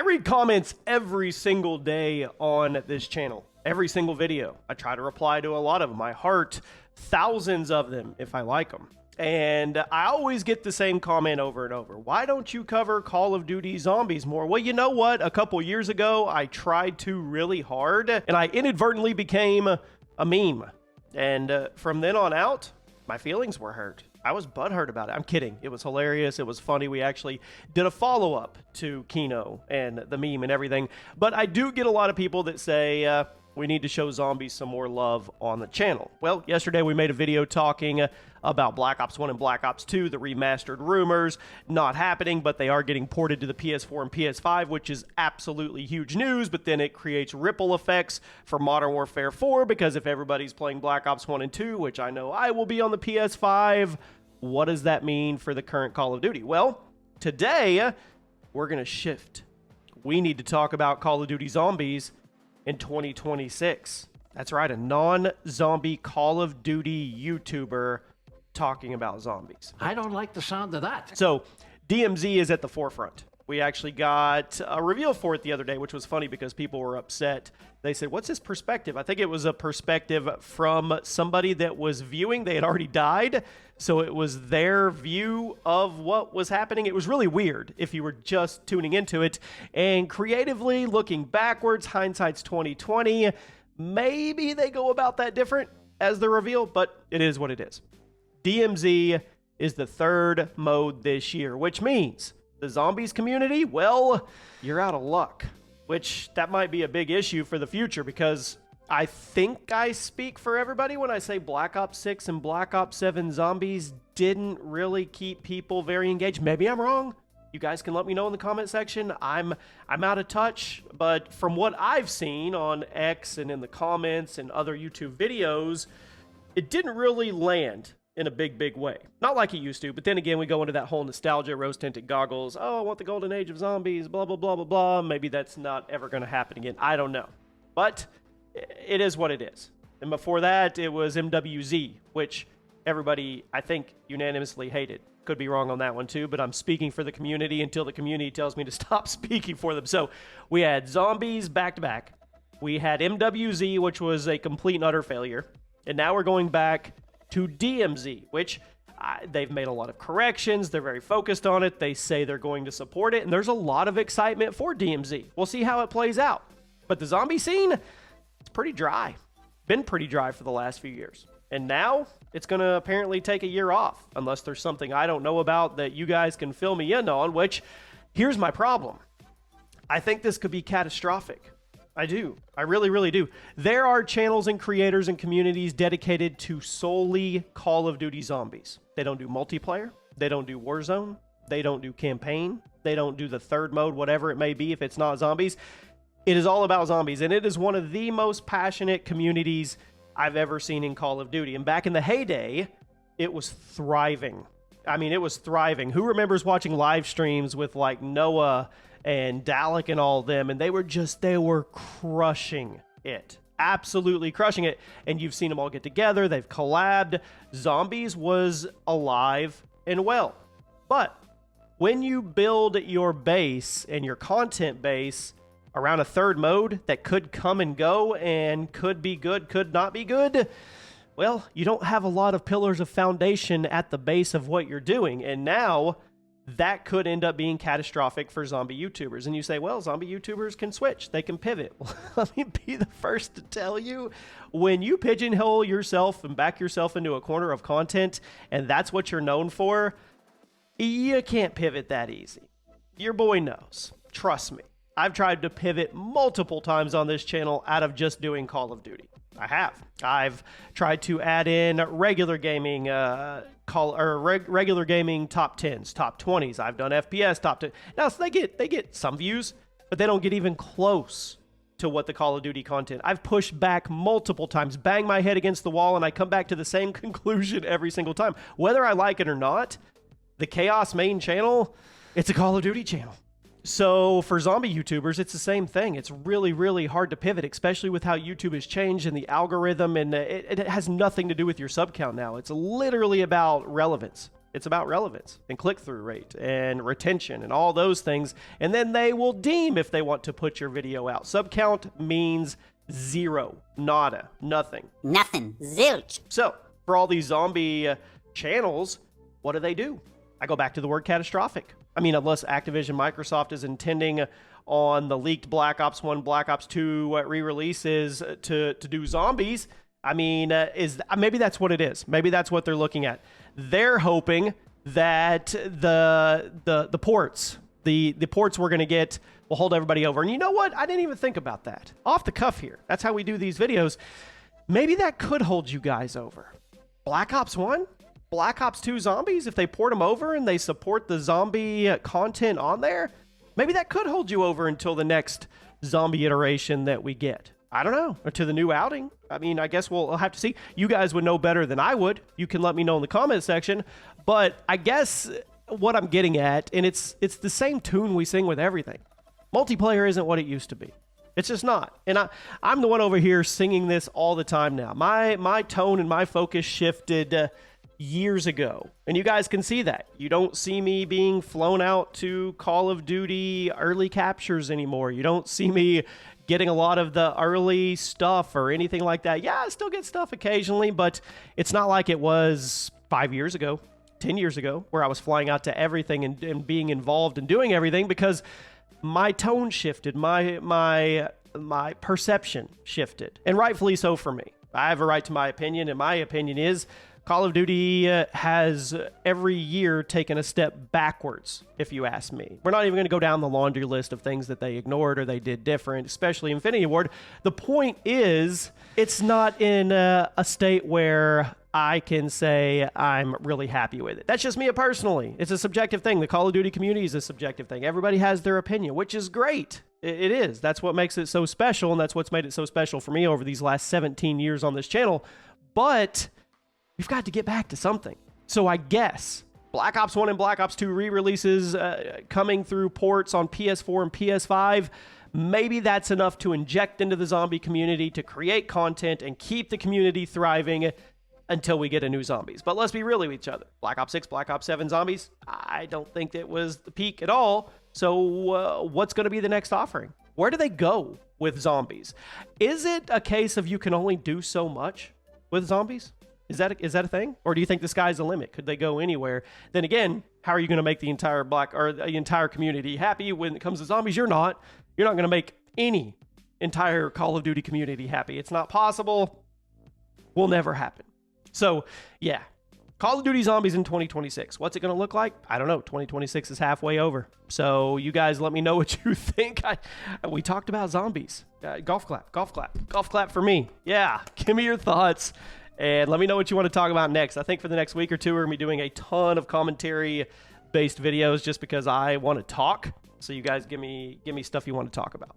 read comments every single day on this channel. Every single video. I try to reply to a lot of them. I heart thousands of them if I like them. And I always get the same comment over and over. Why don't you cover Call of Duty Zombies more? Well, you know what? A couple years ago, I tried to really hard, and I inadvertently became a meme. And from then on out, my feelings were hurt. I was butthurt about it. I'm kidding. It was hilarious. It was funny. We actually did a follow-up to Kino and the meme and everything. But I do get a lot of people that say, we need to show zombies some more love on the channel. Well, yesterday we made a video talking about Black Ops 1 and Black Ops 2, the remastered rumors, not happening, but they are getting ported to the PS4 and PS5, which is absolutely huge news, but then it creates ripple effects for Modern Warfare 4, because if everybody's playing Black Ops 1 and 2, which I know I will be on the PS5, what does that mean for the current Call of Duty? Well, today, we're going to shift. We need to talk about Call of Duty Zombies in 2026. That's right, a non-zombie Call of Duty YouTuber talking about zombies. I don't like the sound of that. So DMZ is at the forefront. We actually got a reveal for it the other day, which was funny because people were upset. They said, what's his perspective? I think it was a perspective from somebody that was viewing. They had already died, so it was their view of what was happening. It was really weird if you were just tuning into it. And creatively, looking backwards, hindsight's 2020. Maybe they go about that different as the reveal, but it is what it is. DMZ is the third mode this year, which means the zombies community, well, you're out of luck, which that might be a big issue for the future, because I think I speak for everybody when I say Black Ops 6 and Black Ops 7 zombies didn't really keep people very engaged. Maybe I'm wrong. You guys can let me know in the comment section. I'm out of touch, but from what I've seen on X and in the comments and other YouTube videos, it didn't really land in a big way. Not like it used to, but then again, we go into that whole nostalgia, rose-tinted goggles, oh, I want the golden age of zombies, blah, blah, blah, blah, blah. Maybe that's not ever going to happen again. I don't know. But it is what it is. And before that, it was MWZ, which everybody, I think, unanimously hated. Could be wrong on that one too, but I'm speaking for the community until the community tells me to stop speaking for them. So we had zombies back-to-back. We had MWZ, which was a complete and utter failure. And now we're going back to DMZ, which they've made a lot of corrections. They're very focused on it. They say they're going to support it, and there's a lot of excitement for DMZ. We'll see how it plays out. But the zombie scene, it's pretty dry. Been pretty dry for the last few years. And now it's going to apparently take a year off, unless there's something I don't know about that you guys can fill me in on, which here's my problem. I think this could be catastrophic. I do. I really do. There are channels and creators and communities dedicated to solely Call of Duty Zombies. They don't do multiplayer. They don't do Warzone. They don't do campaign. They don't do the third mode, whatever it may be, if it's not zombies. It is all about zombies, and it is one of the most passionate communities I've ever seen in Call of Duty. And back in the heyday, it was thriving. I mean, it was thriving. Who remembers watching live streams with like Noah and Dalek and all them, and they were crushing it. Absolutely crushing it. And you've seen them all get together. They've collabed. Zombies was alive and well. But when you build your base and your content base around a third mode that could come and go and could be good, could not be good, well, you don't have a lot of pillars of foundation at the base of what you're doing. And now that could end up being catastrophic for zombie YouTubers. And you say, well, zombie YouTubers can switch. They can pivot. Well, let me be the first to tell you, when you pigeonhole yourself and back yourself into a corner of content, and that's what you're known for, you can't pivot that easy. Your boy knows. Trust me. I've tried to pivot multiple times on this channel out of just doing Call of Duty. I have. I've tried to add in regular gaming regular gaming top 10s, top 20s. I've done FPS top 10. Now so they get some views, but they don't get even close to what the Call of Duty content. I've pushed back multiple times, bang my head against the wall, and I come back to the same conclusion every single time. Whether I like it or not, the Chaos main channel, it's a Call of Duty channel. So for zombie YouTubers, it's the same thing. It's really hard to pivot, especially with how YouTube has changed and the algorithm, and it has nothing to do with your sub count now. It's literally about relevance. It's about relevance and click-through rate and retention and all those things. And then they will deem if they want to put your video out. Sub count means zero, nada, nothing. Nothing, zilch. So for all these zombie channels, what do? I go back to the word catastrophic. I mean, unless Activision Microsoft is intending on the leaked Black Ops 1, Black Ops 2 re-releases to do zombies, I mean, maybe that's what it is. Maybe that's what they're looking at. They're hoping that the ports, the ports we're going to get will hold everybody over. And you know what? I didn't even think about that. Off the cuff here. That's how we do these videos. Maybe that could hold you guys over. Black Ops 1? Black Ops 2 zombies? If they port them over and they support the zombie content on there, maybe that could hold you over until the next zombie iteration that we get. I don't know. Or to the new outing. I mean, I guess we'll have to see. You guys would know better than I would. You can let me know in the comment section. But I guess what I'm getting at, and it's the same tune we sing with everything. Multiplayer isn't what it used to be. It's just not. And I'm the one over here singing this all the time now. My tone and my focus shifted years ago. And you guys can see that. You don't see me being flown out to Call of Duty early captures anymore. You don't see me getting a lot of the early stuff or anything like that. Yeah, I still get stuff occasionally, but it's not like it was 5 years ago, 10 years ago, where I was flying out to everything and being involved and doing everything, because my tone shifted, my perception shifted, and rightfully so for me. I have a right to my opinion, and my opinion is Call of Duty has every year taken a step backwards, if you ask me. We're not even going to go down the laundry list of things that they ignored or they did different, especially Infinity Ward. The point is, it's not in a state where I can say I'm really happy with it. That's just me personally. It's a subjective thing. The Call of Duty community is a subjective thing. Everybody has their opinion, which is great. It is. That's what makes it so special, and that's what's made it so special for me over these last 17 years on this channel. But we've got to get back to something. So I guess Black Ops 1 and Black Ops 2 re-releases coming through ports on PS4 and PS5, maybe that's enough to inject into the zombie community to create content and keep the community thriving until we get a new zombies. But let's be real with each other. Black Ops 6, Black Ops 7 zombies, I don't think it was the peak at all. So what's going to be the next offering? Where do they go with zombies? Is it a case of you can only do so much with zombies? Is that a thing? Or do you think the sky's the limit? Could they go anywhere? Then again, how are you going to make the entire the entire community happy when it comes to zombies? You're not going to make any entire Call of Duty community happy. It's not possible. Will never happen. So yeah, Call of Duty Zombies in 2026. What's it going to look like? I don't know. 2026 is halfway over. So you guys let me know what you think. We talked about zombies. Golf clap for me. Yeah, give me your thoughts. And let me know what you want to talk about next. I think for the next week or two, we're going to be doing a ton of commentary-based videos just because I want to talk. So you guys give me stuff you want to talk about.